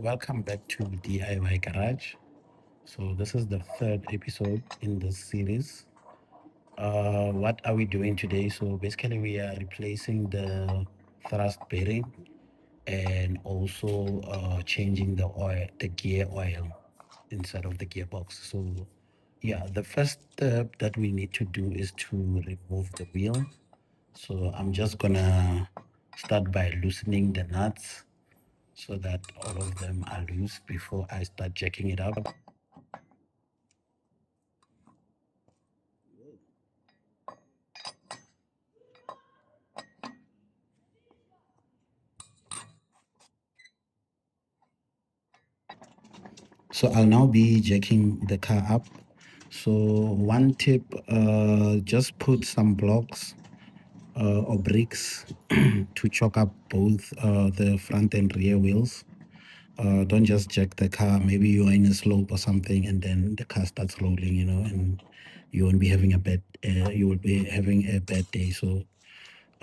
Welcome back to DIY Garage. So this is the third episode in this series. What are we doing today? So basically we are replacing the thrust bearing and also changing the oil, the gear oil inside of the gearbox. So yeah, the first step that we need to do is to remove the wheel. So I'm just gonna start by loosening the nuts so that all of them are loose before I start jacking it up. So I'll now be jacking the car up. So one tip, just put some blocks or bricks to choke up both the front and rear wheels. Don't just jack the car. Maybe you're in a slope or something, and then the car starts rolling, and you won't be having you will be having a bad day. So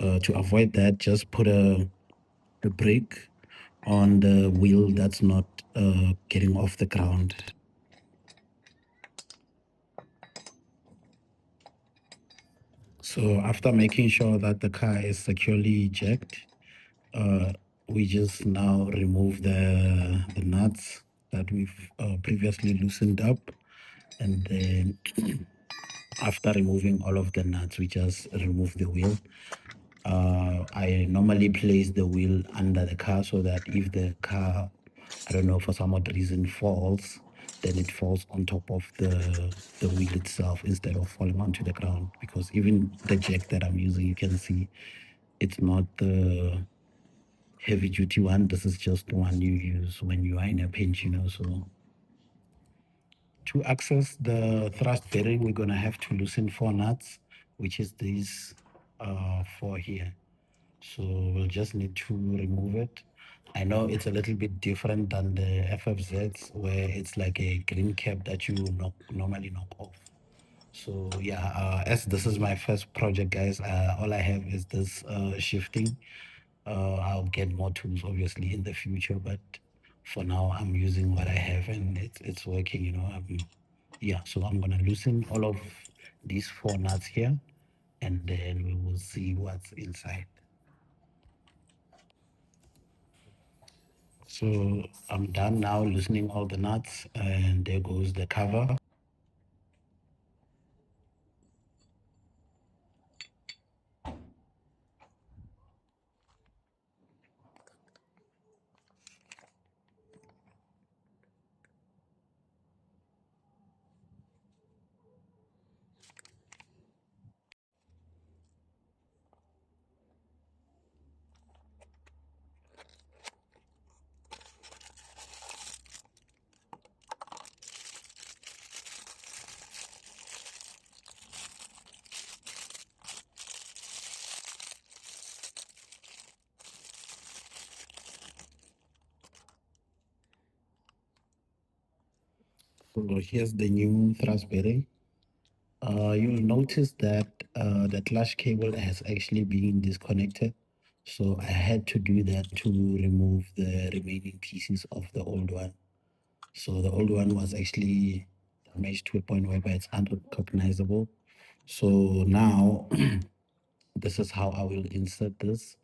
to avoid that, just put a brake on the wheel that's not getting off the ground. So after making sure that the car is securely jacked, uh, we just now remove the nuts that we've previously loosened up, and then after removing all of the nuts, we just remove the wheel. I normally place the wheel under the car so that if the car, I don't know, for some odd reason falls, then it falls on top of the wheel itself instead of falling onto the ground. Because even the jack that I'm using, you can see it's not the heavy duty one. This is just the one you use when you are in a pinch, So to access the thrust bearing, we're gonna have to loosen 4 nuts, which is these 4 here. So we'll just need to remove it. I know it's a little bit different than the FFZs where it's like a green cap that you normally knock off. So yeah, as this is my first project, guys, all I have is this shifting. I'll get more tools obviously in the future, but for now I'm using what I have and it's working, yeah, so I'm gonna loosen all of these 4 nuts here and then we will see what's inside. So I'm done now loosening all the nuts and there goes the cover. So here's the new thrust bearing. You'll notice that the clutch cable has actually been disconnected. So I had to do that to remove the remaining pieces of the old one. So the old one was actually damaged to a point whereby it's unrecognizable. So now this is how I will insert this.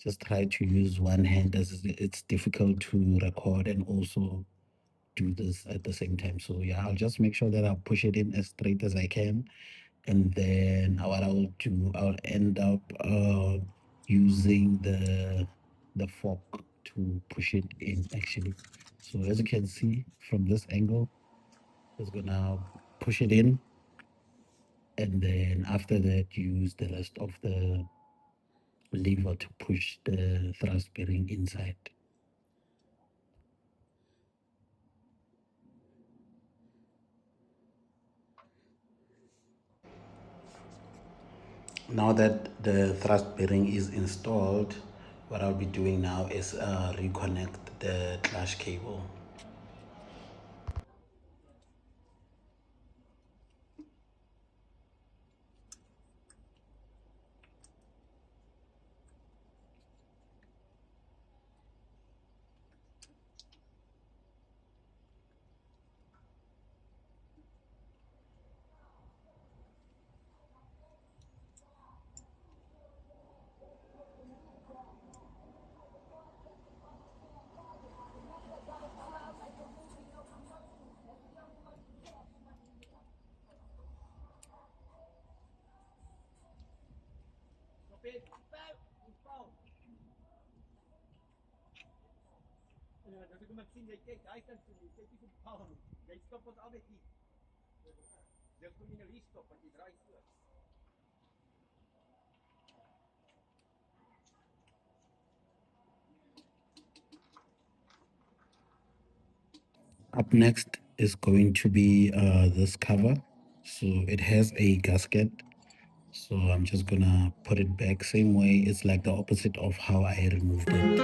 Just try to use one hand as it's difficult to record and also do this at the same time. So yeah, I'll just make sure that I'll push it in as straight as I can. And then what I'll do, I'll end up using the fork to push it in actually. So as you can see from this angle, it's gonna push it in. And then after that, use the rest of the lever to push the thrust bearing inside. Now that the thrust bearing is installed, what I'll be doing now is reconnect the clutch cable. Up next is going to be this cover. So it has a gasket. So I'm just gonna put it back same way. It's like the opposite of how I removed it.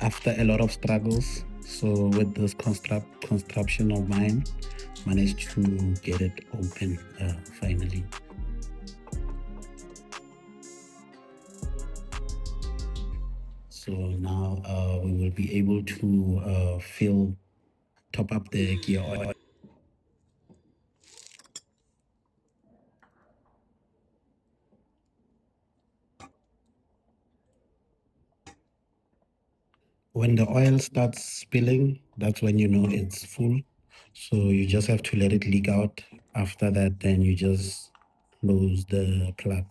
After a lot of struggles, so with this construction of mine, managed to get it open finally. So now we will be able to top up the gear oil. When the oil starts spilling, that's when you know it's full. So you just have to let it leak out. After that, then you just close the plug.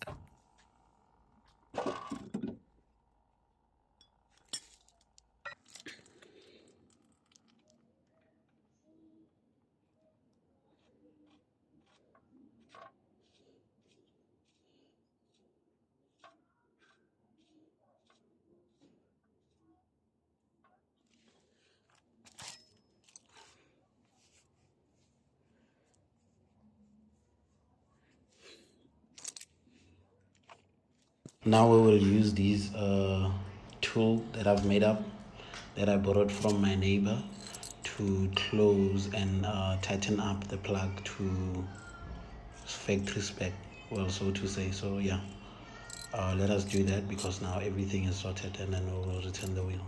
Now we will use these tool that I've made up, that I borrowed from my neighbor, to close and tighten up the plug to factory spec, well, so to say. So yeah, let us do that, because now everything is sorted, and then we will return the wheel.